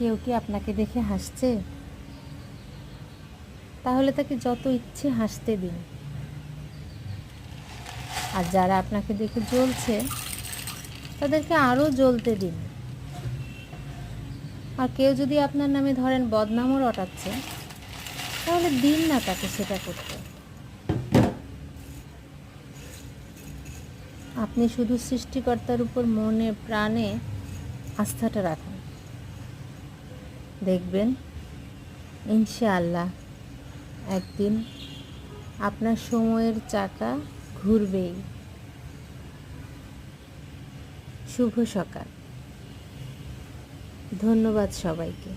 কেউ কি আপনাকে দেখে হাসছে? তাহলে তাকে যত ইচ্ছে হাসতে দিন। আর যারা আপনাকে দেখে জ্বলছে তাদেরকে আরও জ্বলতে দিন। আর কেউ যদি আপনার নামে ধরেন বদনামও রটাচ্ছে, তাহলে দিন না তাকে সেটা করতে। আপনি শুধু সৃষ্টিকর্তার উপর মনে প্রাণে আস্থাটা রাখুন, দেখবেন ইনশাআল্লাহ একদিন আপনার সময়ের চাকা ঘুরবেই। শুভ সকাল। ধন্যবাদ সবাইকে।